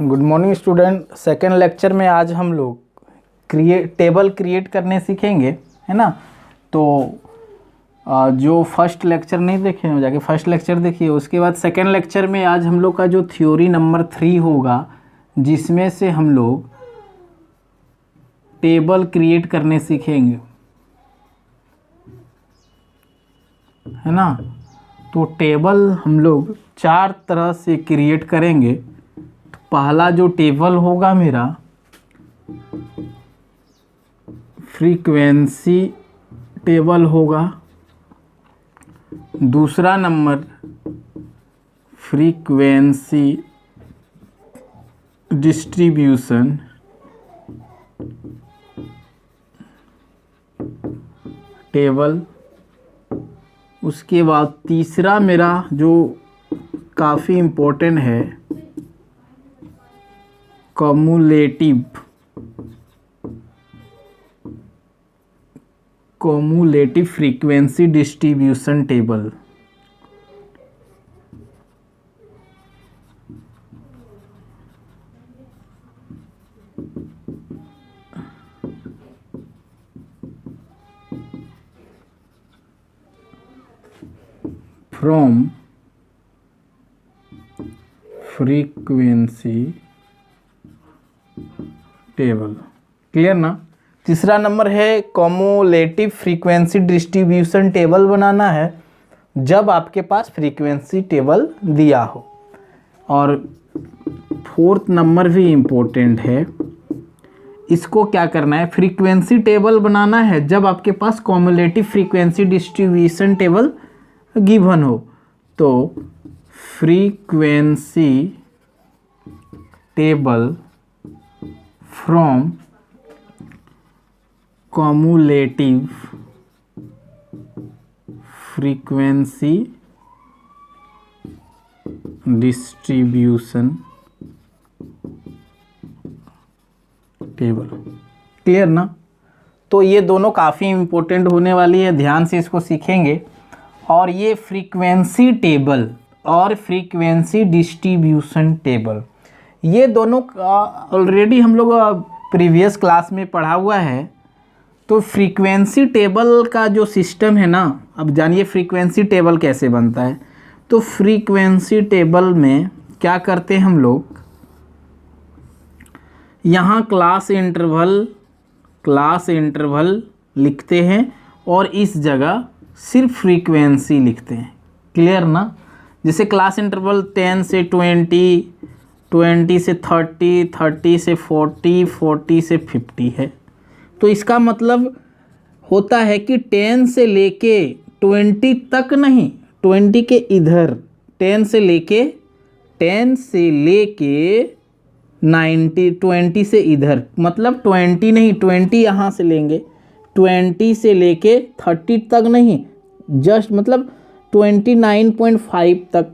Good morning student. Second lecture में आज हम लोग टेबल क्रिएट करने सीखेंगे, है ना। तो जो फर्स्ट लेक्चर नहीं देखे हो जाके फर्स्ट लेक्चर देखिए, उसके बाद सेकेंड लेक्चर में आज हम लोग का जो थ्योरी नंबर 3 होगा, जिसमें से हम लोग टेबल क्रिएट करने सीखेंगे, है ना। तो टेबल हम लोग 4 तरह से क्रिएट करेंगे। तो पहला जो टेबल होगा मेरा फ्रीक्वेंसी टेबल होगा, दूसरा नंबर फ्रीक्वेंसी डिस्ट्रीब्यूशन, टेबल। उसके बाद तीसरा मेरा जो काफ़ी इम्पोर्टेंट है, cumulative frequency distribution table. From frequency table, clear ना। तीसरा नंबर है कॉम्युलेटिव फ्रीक्वेंसी डिस्ट्रीब्यूशन टेबल बनाना है जब आपके पास फ्रीक्वेंसी टेबल दिया हो। और फोर्थ नंबर भी इम्पोर्टेंट है, इसको क्या करना है, फ्रीक्वेंसी टेबल बनाना है जब आपके पास cumulative frequency distribution table given हो। तो frequency table from cumulative frequency distribution table, clear ना। तो ये दोनों काफ़ी इम्पोर्टेंट होने वाली है, ध्यान से इसको सीखेंगे। और ये फ्रीक्वेंसी टेबल और फ्रीक्वेंसी डिस्ट्रीब्यूशन टेबल, ये दोनों ऑलरेडी हम लोग प्रीवियस क्लास में पढ़ा हुआ है। तो फ्रीक्वेंसी टेबल का जो सिस्टम है ना, अब जानिए फ्रीक्वेंसी टेबल कैसे बनता है। तो फ्रीक्वेंसी टेबल में क्या करते हैं हम लोग, यहाँ क्लास इंटरवल लिखते हैं और इस जगह सिर्फ फ्रीक्वेंसी लिखते हैं, क्लियर ना। जैसे क्लास इंटरवल 10 से 20, 20 से 30, 30 से 40, 40 से 50 है। तो इसका मतलब होता है कि 10 से लेके 20 तक नहीं, 20 के इधर 10 से लेके 90, 20 से इधर, मतलब 20 नहीं, 20 यहाँ से लेंगे, 20 से लेके 30 तक नहीं, जस्ट मतलब 29.5 तक,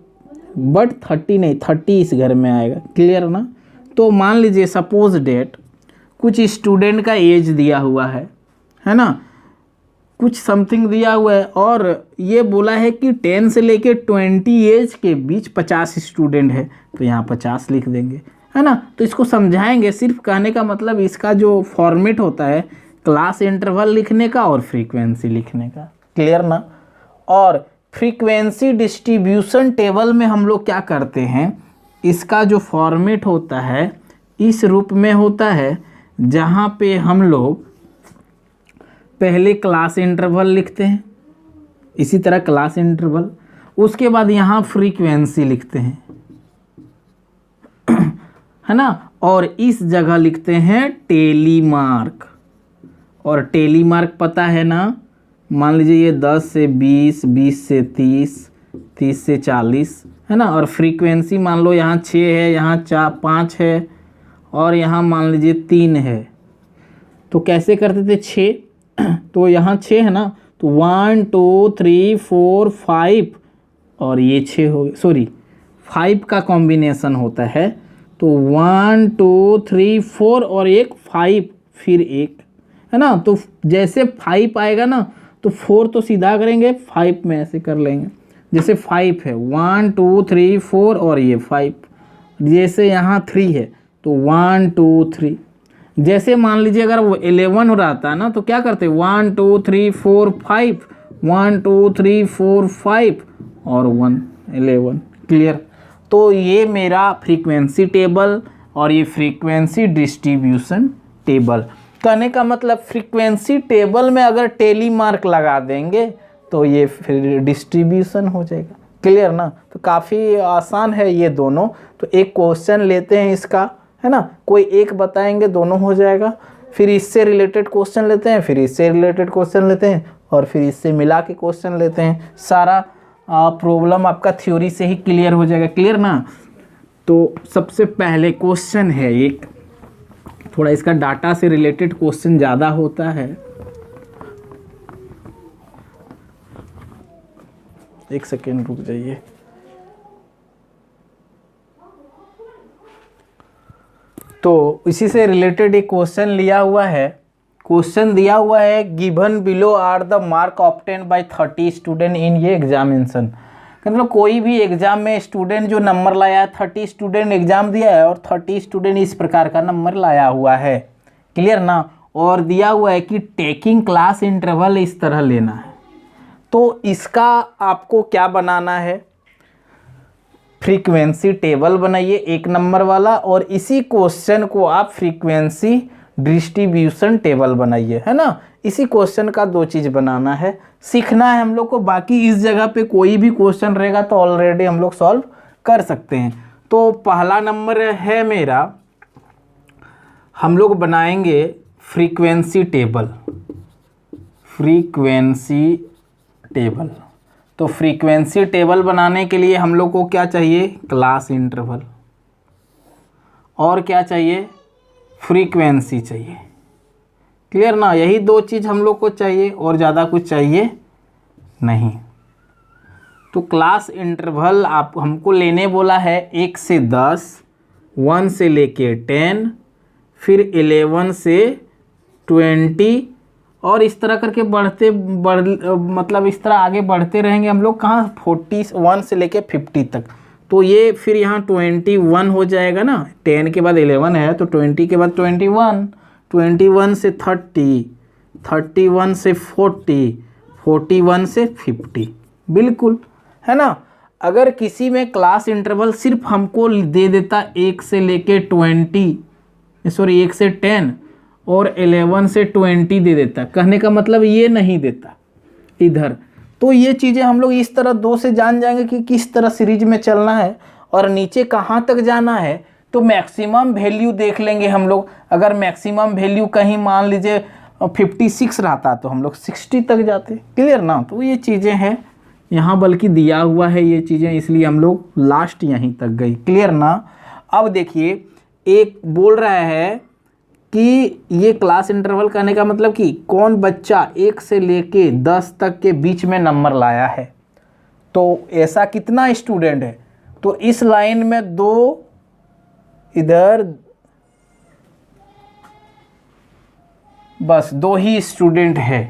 बट 30 नहीं, 30 इस घर में आएगा, क्लियर ना। तो मान लीजिए सपोज डेट कुछ स्टूडेंट का एज दिया हुआ है ना, कुछ समथिंग दिया हुआ है, और ये बोला है कि 10 से लेके 20 एज के बीच 50 स्टूडेंट है, तो यहाँ 50 लिख देंगे, है ना। तो इसको समझाएंगे। सिर्फ कहने का मतलब इसका जो फॉर्मेट होता है क्लास इंटरवल लिखने का और फ्रीक्वेंसी लिखने का, क्लियर ना। और फ्रीक्वेंसी डिस्ट्रीब्यूशन टेबल में हम लोग क्या करते हैं, इसका जो फॉर्मेट होता है इस रूप में होता है, जहाँ पे हम लोग पहले क्लास इंटरवल लिखते हैं, इसी तरह क्लास इंटरवल, उसके बाद यहाँ फ्रीक्वेंसी लिखते हैं, है ना। और इस जगह लिखते हैं टेलीमार्क। और टेलीमार्क पता है ना, मान लीजिए ये 10 से 20, 20 से 30, 30 से 40, है ना। और फ्रीक्वेंसी मान लो यहाँ 6 है, यहाँ 5 है, और यहाँ मान लीजिए 3 है। तो कैसे करते थे 6, तो यहाँ 6 है ना, तो 1 2 3 4 5, और ये 6 हो गए, सॉरी 5 का कॉम्बिनेशन होता है। तो 1 2 3 4 और एक 5, फिर एक, है ना। तो जैसे 5 आएगा ना, तो 4 तो सीधा करेंगे, 5 में ऐसे कर लेंगे। जैसे 5 है, 1 2 3 4 और ये 5, जैसे यहाँ 3 है तो 1 2 3। जैसे मान लीजिए अगर वो 11 हो रहता है ना तो क्या करते 1 2 3 4 5, 1 2 3 4 5 और 1 11। क्लियर। तो ये मेरा फ्रीक्वेंसी टेबल और ये फ्रीक्वेंसी डिस्ट्रीब्यूशन टेबल। कहने का मतलब फ्रीक्वेंसी टेबल में अगर टेली मार्क लगा देंगे तो ये फिर डिस्ट्रीब्यूशन हो जाएगा। क्लियर ना। तो काफ़ी आसान है ये दोनों। तो एक क्वेश्चन लेते हैं इसका, है ना, कोई एक बताएंगे दोनों हो जाएगा, फिर इससे रिलेटेड क्वेश्चन लेते हैं, फिर इससे रिलेटेड क्वेश्चन लेते हैं और फिर इससे मिला के क्वेश्चन लेते हैं। सारा प्रॉब्लम आपका थ्योरी से ही क्लियर हो जाएगा। क्लियर ना। तो सबसे पहले क्वेश्चन है एक, थोड़ा इसका डाटा से रिलेटेड क्वेश्चन ज़्यादा होता है। एक सेकेंड रुक जाइए। तो इसी से रिलेटेड एक क्वेश्चन लिया हुआ है। क्वेश्चन दिया हुआ है given below are the mark obtain by 30 student in ये एग्जामिनेशन। मतलब कोई भी एग्जाम में स्टूडेंट जो नंबर लाया है, 30 स्टूडेंट एग्जाम दिया है और 30 स्टूडेंट इस प्रकार का नंबर लाया हुआ है। क्लियर ना। और दिया हुआ है कि टेकिंग क्लास इंटरवल इस तरह लेना है। तो इसका आपको क्या बनाना है, फ्रीक्वेंसी टेबल बनाइए एक नंबर वाला और इसी क्वेश्चन को आप फ्रीक्वेंसी डिस्ट्रीब्यूशन टेबल बनाइए, है ना। इसी क्वेश्चन का दो चीज़ बनाना है, सीखना है हम लोग को। बाकी इस जगह पे कोई भी क्वेश्चन रहेगा तो ऑलरेडी हम लोग सॉल्व कर सकते हैं। तो पहला नंबर है मेरा, हम लोग बनाएंगे फ्रीक्वेंसी टेबल। Frequency table. तो फ्रीक्वेंसी टेबल बनाने के लिए हम लोग को क्या चाहिए, क्लास इंटरवल, और क्या चाहिए, फ्रीक्वेंसी चाहिए। क्लियर ना। यही दो चीज़ हम लोग को चाहिए और ज़्यादा कुछ चाहिए नहीं। तो क्लास इंटरवल आप हमको लेने बोला है 1 से 10, 1 से लेके 10, फिर 11 से 20 और इस तरह करके मतलब इस तरह आगे बढ़ते रहेंगे हम लोग। कहाँ 41 से लेके 50 तक। तो ये फिर यहाँ 21 हो जाएगा ना। 10 के बाद 11 है तो 20 के बाद 21, 21 से 30, 31 से 40, 41 से 50। बिल्कुल, है ना। अगर किसी में क्लास इंटरवल सिर्फ हमको दे देता 1 से लेके 1 से 10 और 11 से 20 दे देता, कहने का मतलब ये नहीं देता इधर। तो ये चीज़ें हम लोग इस तरह 2 से जान जाएंगे कि किस तरह सीरीज में चलना है और नीचे कहाँ तक जाना है। तो मैक्सिमम वैल्यू देख लेंगे हम लोग। अगर मैक्सिमम वैल्यू कहीं मान लीजिए 56 रहता तो हम लोग 60 तक जाते। क्लियर ना। तो ये चीज़ें हैं यहाँ, बल्कि दिया हुआ है ये चीज़ें, इसलिए हम लोग लास्ट यहीं तक गई। क्लियर ना। अब देखिए एक बोल रहा है कि ये क्लास इंटरवल करने का मतलब कि कौन बच्चा 1 से लेके 10 तक के बीच में नंबर लाया है। तो ऐसा कितना स्टूडेंट है। तो इस लाइन में 2 इधर, बस 2 ही स्टूडेंट है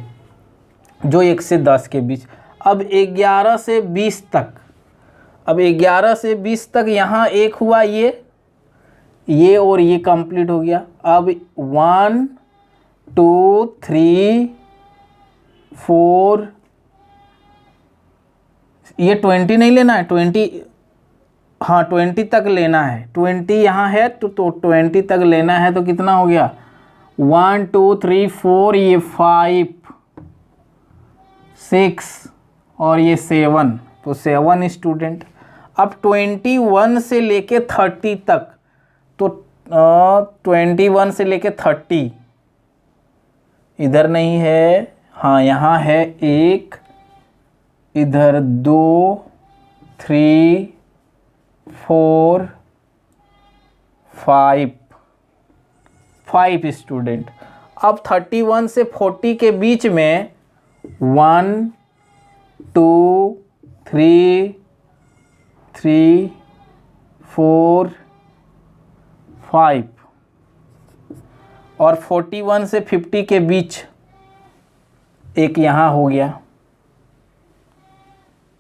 जो 1 से 10 के बीच। अब 11 से 20 तक, अब 11 से 20 तक यहाँ एक हुआ ये और ये कंप्लीट हो गया। अब 1 2 3 4, ये 20 नहीं लेना है, 20, हाँ 20 तक लेना है। 20 यहाँ है तो 20 तक लेना है। तो कितना हो गया 1 2 3 4, ये 5 6 और ये 7, तो 7 स्टूडेंट। अब 21 से लेके 30 तक, तो 21 से लेके 30 इधर नहीं है, हाँ यहाँ है 1, इधर 2 3 4 5 स्टूडेंट। अब 31 से 40 के बीच में 1 2 3 4 5 और 41 से 50 के बीच एक यहाँ हो गया।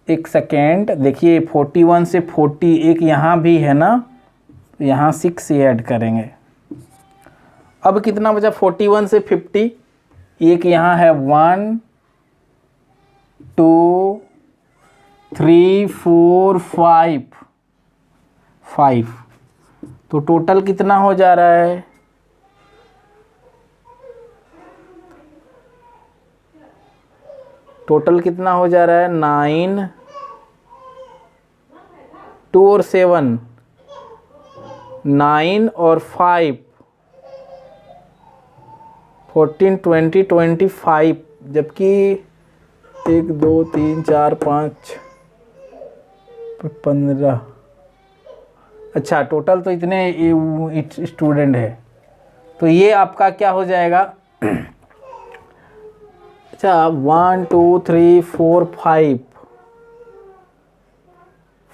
एक सेकेंड देखिए, 41 से 40 एक यहाँ भी है ना, तो यहाँ 6 ये ऐड करेंगे। अब कितना बचा 41 से 50, एक यहाँ है 1 2 3 4 5, तो टोटल कितना हो जा रहा है, टोटल कितना हो जा रहा है 9 2 और 7 9 और 5 14 20 25, जबकि 1 2 3 4 5 15, अच्छा टोटल तो इतने स्टूडेंट है, तो ये आपका क्या हो जाएगा, अच्छा 1 2 3 4 5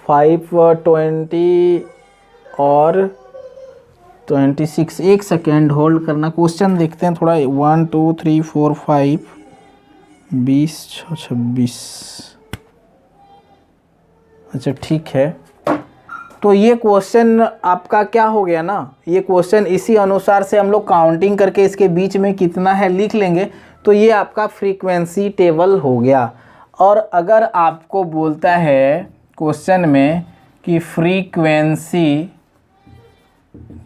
20 और 26, एक सेकेंड होल्ड करना, क्वेश्चन देखते हैं थोड़ा। 1 2 3 4 5 20 26, अच्छा ठीक है। तो ये क्वेश्चन आपका क्या हो गया ना, ये क्वेश्चन इसी अनुसार से हम लोग काउंटिंग करके इसके बीच में कितना है लिख लेंगे, तो ये आपका फ्रीक्वेंसी टेबल हो गया। और अगर आपको बोलता है क्वेश्चन में कि फ्रीक्वेंसी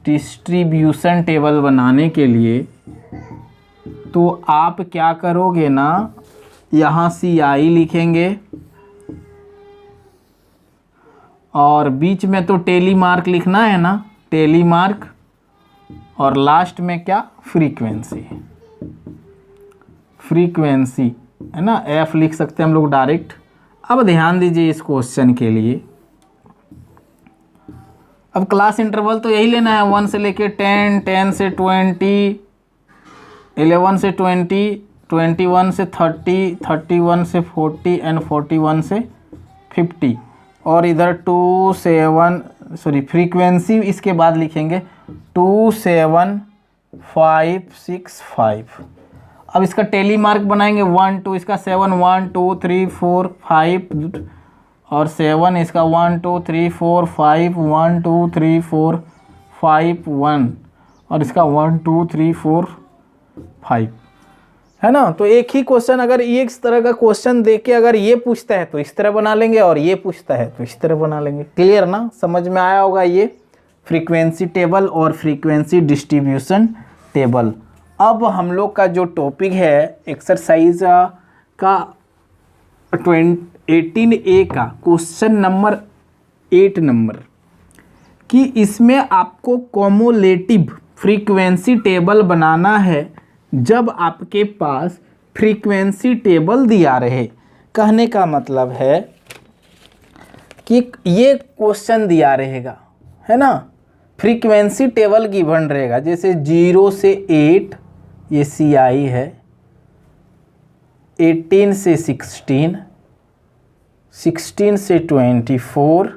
डिस्ट्रीब्यूशन टेबल बनाने के लिए, तो आप क्या करोगे ना, यहाँ CI लिखेंगे और बीच में तो टेली मार्क लिखना है ना, टेली मार्क, और लास्ट में क्या फ्रीक्वेंसी, फ्रीक्वेंसी है ना, F लिख सकते हैं हम लोग डायरेक्ट। अब ध्यान दीजिए इस क्वेश्चन के लिए, अब क्लास इंटरवल तो यही लेना है 1 से लेके 10, 10 से 20, 11 से 20, 21 से 30, 31 से 40 एंड 41 से 50, और इधर 2 7 सॉरी फ्रीक्वेंसी इसके बाद लिखेंगे 2 7 5 6 5। अब इसका टेली मार्क बनाएंगे 1 2, इसका 7 1 2 3 4 5 और 7 इसका 1 2 3 4 5 1 2 3 4 5 1 और इसका 1 2 3 4 5, है ना। तो एक ही क्वेश्चन अगर ये इस तरह का क्वेश्चन दे के अगर ये पूछता है तो इस तरह बना लेंगे, और ये पूछता है तो इस तरह बना लेंगे। क्लियर ना, समझ में आया होगा ये फ्रीक्वेंसी टेबल और फ्रीक्वेंसी डिस्ट्रीब्यूशन टेबल। अब हम लोग का जो टॉपिक है एक्सरसाइज का 18A का क्वेश्चन नंबर 8 नंबर, कि इसमें आपको कॉमुलेटिव फ्रीक्वेंसी टेबल बनाना है जब आपके पास फ्रीक्वेंसी टेबल दिया रहे। कहने का मतलब है कि ये क्वेश्चन दिया रहेगा, है ना, फ्रीक्वेंसी टेबल गिवन रहेगा, जैसे 0 से 8 ये CI है, 18 से 16, 16 से 24,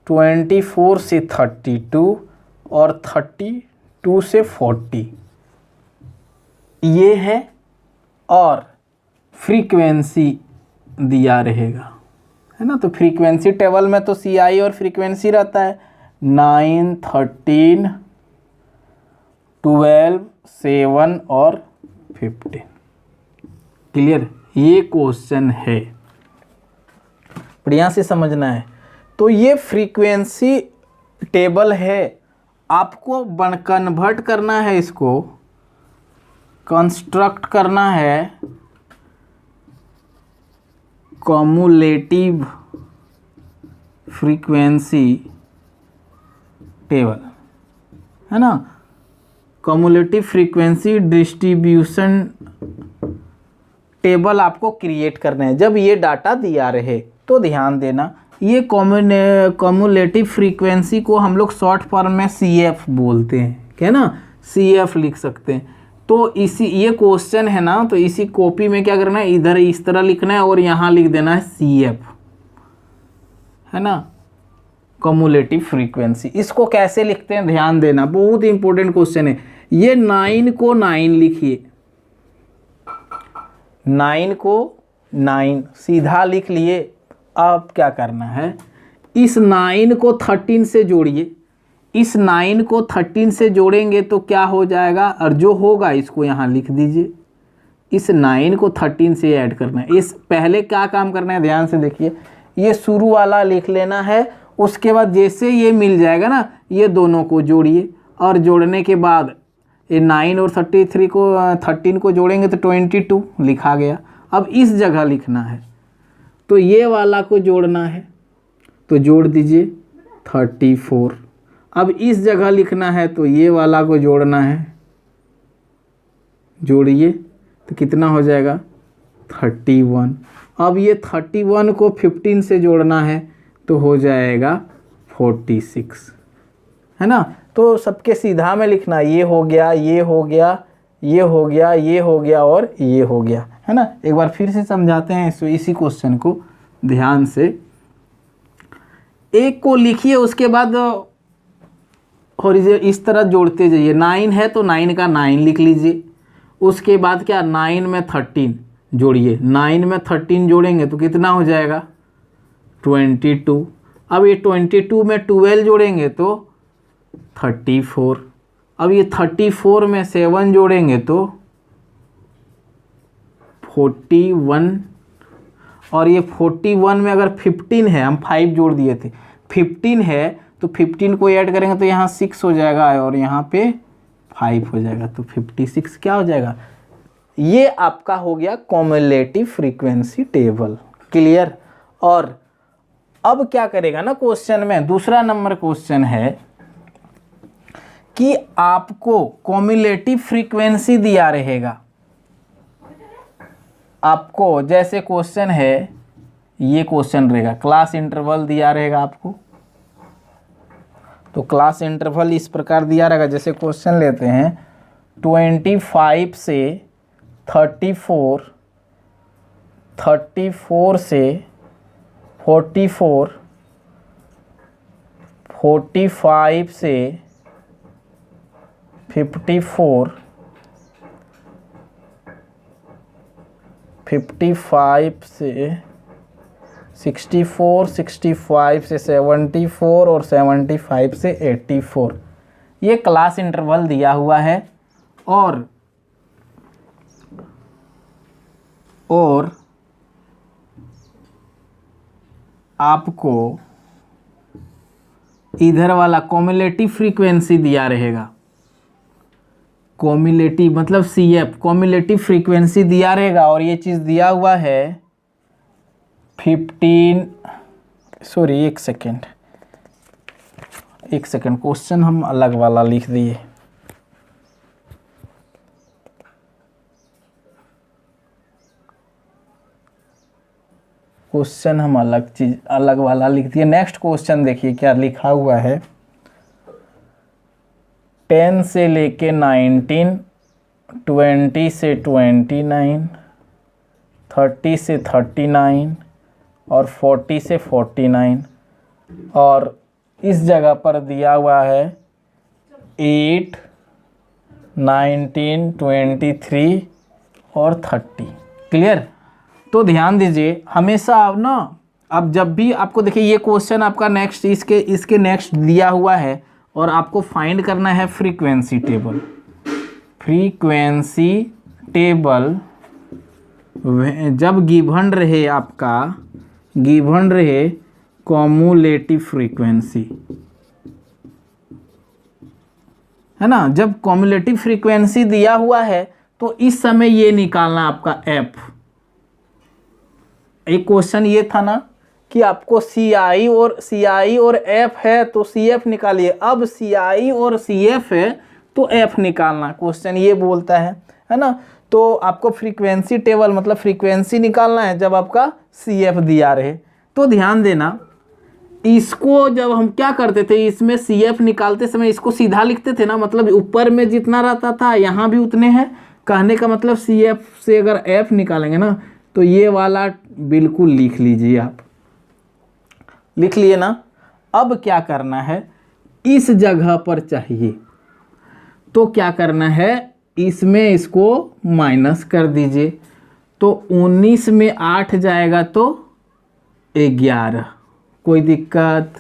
24 से 32 और 32 से 40 ये है, और फ्रीक्वेंसी दिया रहेगा, है ना। तो फ्रीक्वेंसी टेबल में तो CI और फ्रीक्वेंसी रहता है 9 13 12 7 और 15। क्लियर, ये क्वेश्चन है, बढ़िया से समझना है। तो ये फ्रीक्वेंसी टेबल है, आपको कन्वर्ट करना है, इसको कंस्ट्रक्ट करना है कॉमुलेटिव फ्रीक्वेंसी टेबल, है ना, कॉमुलेटिव फ्रीक्वेंसी डिस्ट्रीब्यूशन टेबल आपको क्रिएट करना है जब ये डाटा दिया रहे। तो ध्यान देना, ये कॉमुलेटिव फ्रीक्वेंसी को हम लोग शॉर्ट फॉर्म में CF बोलते हैं, है ना, CF लिख सकते हैं। तो इसी ये क्वेश्चन है ना, तो इसी कॉपी में क्या करना है, इधर इस तरह लिखना है और यहाँ लिख देना है CF, है ना, कॉमुलेटिव फ्रीक्वेंसी। इसको कैसे लिखते हैं ध्यान देना, बहुत इंपॉर्टेंट क्वेश्चन है ये। 9 को 9 लिखिए, 9 को 9 सीधा लिख लिए। अब क्या करना है, इस 9 को 13 से जोड़िए, इस 9 को 13 से जोड़ेंगे तो क्या हो जाएगा, और जो होगा इसको यहाँ लिख दीजिए। इस 9 को 13 से ऐड करना है। इस पहले क्या काम करना है, ध्यान से देखिए, ये शुरू वाला लिख लेना है। उसके बाद जैसे ये मिल जाएगा ना, ये दोनों को जोड़िए, और जोड़ने के बाद ये 9 और 33 को 13 को जोड़ेंगे तो 22 लिखा गया। अब इस जगह लिखना है तो ये वाला को जोड़ना है, तो जोड़ दीजिए 34। अब इस जगह लिखना है तो ये वाला को जोड़ना है, जोड़िए तो कितना हो जाएगा 31। अब ये 31 को 15 से जोड़ना है तो हो जाएगा 46, है ना। तो सबके सीधा में लिखना, ये हो गया, ये हो गया, ये हो गया, ये हो गया और ये हो गया, है ना। एक बार फिर से समझाते हैं इसी क्वेश्चन को ध्यान से। एक को लिखिए, उसके बाद इस तरह जोड़ते जाइए। 9 है तो 9 का 9 लिख लीजिए। उसके बाद क्या, 9 में 13 जोड़िए, 9 में 13 जोड़ेंगे तो कितना हो जाएगा 22। अब ये 22 में 12 जोड़ेंगे तो 34। अब ये 34 में 7 जोड़ेंगे तो 41, और ये 41 में अगर 15 है, हम 5 जोड़ दिए थे, 15 है तो 15 को ऐड करेंगे तो यहाँ 6 हो जाएगा और यहाँ पे 5 हो जाएगा, तो 56 क्या हो जाएगा। ये आपका हो गया कॉम्युलेटिव फ्रीक्वेंसी टेबल, क्लियर। और अब क्या करेगा ना, क्वेश्चन में दूसरा नंबर क्वेश्चन है कि आपको कॉम्युलेटिव फ्रीक्वेंसी दिया रहेगा। आपको जैसे क्वेश्चन है, ये क्वेश्चन रहेगा, क्लास इंटरवल दिया रहेगा आपको, तो क्लास इंटरवल इस प्रकार दिया रहेगा। जैसे क्वेश्चन लेते हैं 25 से 34, 34 से 44, 45 से 54, 55 से 64, 65 से 74 और 75 से 84, ये क्लास इंटरवल दिया हुआ है। और आपको इधर वाला कॉम्युलेटिव फ्रीक्वेंसी दिया रहेगा। कॉम्युलेटिव मतलब CF, कॉम्युलेटिव फ्रीक्वेंसी दिया रहेगा, और ये चीज़ दिया हुआ है 15, सॉरी एक सेकेंड, क्वेश्चन हम अलग वाला लिख दिए। क्वेश्चन हम अलग वाला लिख दिए। नेक्स्ट क्वेश्चन देखिए क्या लिखा हुआ है, 10 से लेके 19, 20 से 29, 30 से 39 और 40 से 49, और इस जगह पर दिया हुआ है 8, 19, 23 और 30, क्लियर। तो ध्यान दीजिए, हमेशा अब जब भी आपको देखिए ये क्वेश्चन आपका नेक्स्ट इसके नेक्स्ट दिया हुआ है, और आपको फाइंड करना है फ्रीक्वेंसी टेबल। फ्रीक्वेंसी टेबल जब गिवन रहे, आपका गिवन रहे कॉम्युलेटिव फ्रीक्वेंसी, है ना। जब कॉम्युलेटिव फ्रीक्वेंसी दिया हुआ है तो इस समय ये निकालना आपका एफ। एक क्वेश्चन ये था ना कि आपको CI और F है तो CF निकालिए। अब CI और CF है तो F निकालना, क्वेश्चन ये बोलता है ना। तो आपको फ्रीक्वेंसी टेबल मतलब फ्रीक्वेंसी निकालना है जब आपका CF दिया रहे। तो ध्यान देना, इसको जब हम क्या करते थे, इसमें CF निकालते समय इसको सीधा लिखते थे ना, मतलब ऊपर में जितना रहता था यहाँ भी उतने हैं। कहने का मतलब CF से अगर F निकालेंगे ना तो ये वाला बिल्कुल लिख लीजिए, आप लिख लिए ना। अब क्या करना है, इस जगह पर चाहिए तो क्या करना है, इसमें इसको माइनस कर दीजिए। तो 19 में 8 जाएगा तो 11, कोई दिक्कत,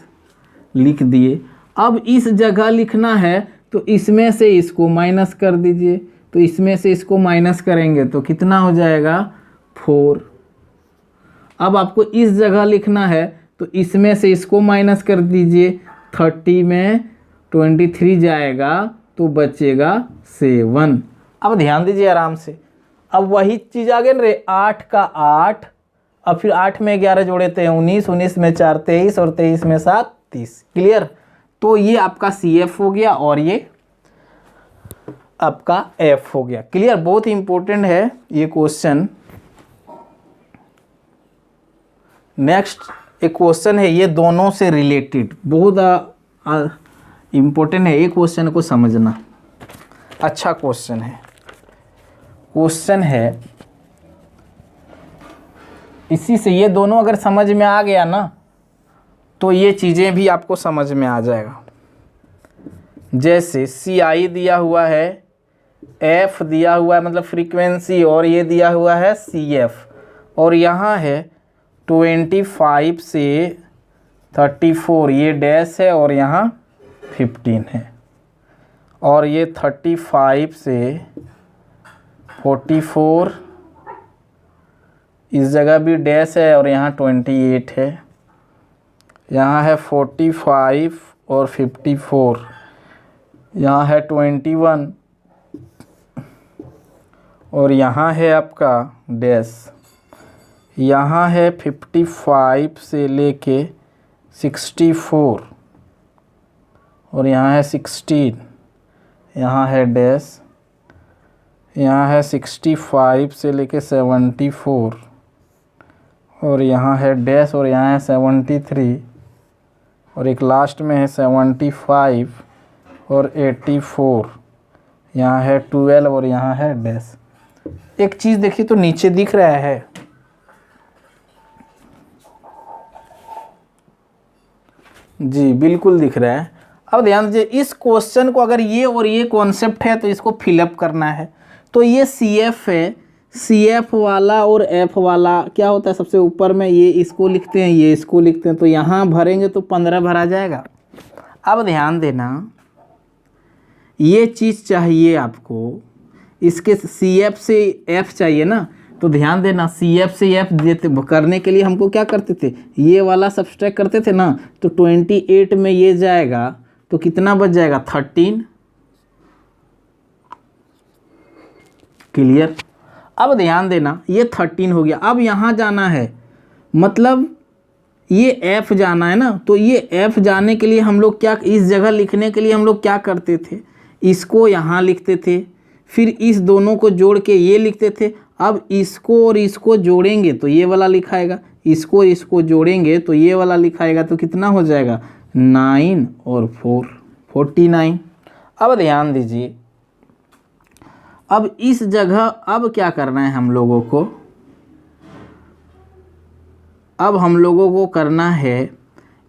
लिख दिए। अब इस जगह लिखना है तो इसमें से इसको माइनस कर दीजिए, तो इसमें से इसको माइनस करेंगे तो कितना हो जाएगा 4। अब आपको इस जगह लिखना है तो इसमें से इसको माइनस कर दीजिए, 30 में 23 जाएगा तो बचेगा 7। अब ध्यान दीजिए आराम से, अब वही चीज़ आ गई ना रे, 8 का 8, अब फिर 8 में 11 जोड़े थे 19, 19 में 4 23 और 23 में 7 30। क्लियर? तो ये आपका CF हो गया और ये आपका F हो गया। क्लियर? बहुत इंपॉर्टेंट है ये क्वेश्चन। नेक्स्ट एक क्वेश्चन है, ये दोनों से रिलेटेड, बहुत इंपॉर्टेंट है, ये क्वेश्चन को समझना। अच्छा क्वेश्चन है, इसी से ये दोनों अगर समझ में आ गया ना तो ये चीज़ें भी आपको समझ में आ जाएगा। जैसे CI दिया हुआ है, F दिया हुआ है मतलब फ्रीक्वेंसी, और ये दिया हुआ है CF, और यहाँ है 25 से 34 ये डैश है और यहाँ 15 है, और ये 35 से 44 इस जगह भी डैश है और यहाँ 28 है, यहाँ है 45 और 54, यहाँ है 21 और यहाँ है आपका डैश, यहाँ है 55 से लेके 64 और यहाँ है 16, यहाँ है डैश, यहाँ है 65 से लेके 74 और यहाँ है डैश और यहाँ है 73 और एक लास्ट में है 75 और 84, यहाँ है 12 और यहाँ है डैश। एक चीज़ देखिए तो नीचे दिख रहा है, जी बिल्कुल दिख रहा है। अब ध्यान दीजिए, इस क्वेश्चन को अगर ये और ये कॉन्सेप्ट है तो इसको फिलअप करना है। तो ये CF है, CF वाला और F वाला क्या होता है, सबसे ऊपर में ये इसको लिखते हैं, ये इसको लिखते हैं, तो यहाँ भरेंगे तो 15 भरा जाएगा। अब ध्यान देना, ये चीज़ चाहिए आपको, इसके CF से F चाहिए ना, तो ध्यान देना CF से F देते करने के लिए हमको क्या करते थे, ये वाला सब्सट्रैक्ट करते थे ना, तो 28 में ये जाएगा तो कितना बच जाएगा 13। क्लियर? अब ध्यान देना, ये 13 हो गया। अब यहाँ जाना है, मतलब ये F जाना है ना, तो ये F जाने के लिए हम लोग क्या, इस जगह लिखने के लिए हम लोग क्या करते थे, इसको यहाँ लिखते थे, फिर इस दोनों को जोड़ के ये लिखते थे। अब इसको और इसको जोड़ेंगे तो ये वाला लिखाएगा, इसको इसको जोड़ेंगे तो ये वाला लिखाएगा, तो कितना हो जाएगा 9 और 4 49। अब ध्यान दीजिए, अब इस जगह अब क्या करना है हम लोगों को, अब हम लोगों को करना है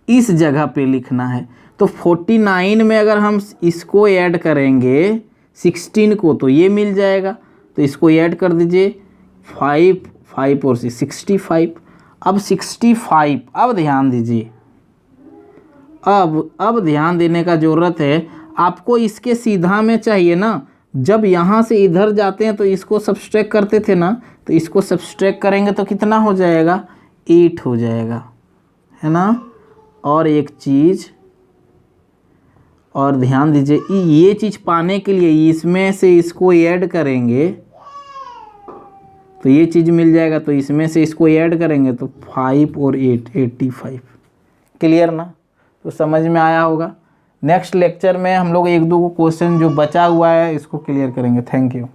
इस जगह पे लिखना है। तो 49 में अगर हम इसको ऐड करेंगे 16 को तो ये मिल जाएगा, तो इसको ऐड कर दीजिए 5 और 65। अब 65, अब ध्यान दीजिए, अब ध्यान देने का ज़रूरत है आपको, इसके सीधा में चाहिए ना, जब यहाँ से इधर जाते हैं तो इसको सब्सट्रैक्ट करते थे ना, तो इसको सब्सट्रैक्ट करेंगे तो कितना हो जाएगा 8 हो जाएगा, है ना। और एक चीज़ और ध्यान दीजिए, ये चीज़ पाने के लिए इसमें से इसको ऐड करेंगे तो ये चीज़ मिल जाएगा, तो इसमें से इसको ऐड करेंगे तो 5 और 8 85। क्लियर ना? तो समझ में आया होगा। नेक्स्ट लेक्चर में हम लोग 1-2 क्वेश्चन जो बचा हुआ है इसको क्लियर करेंगे। Thank you.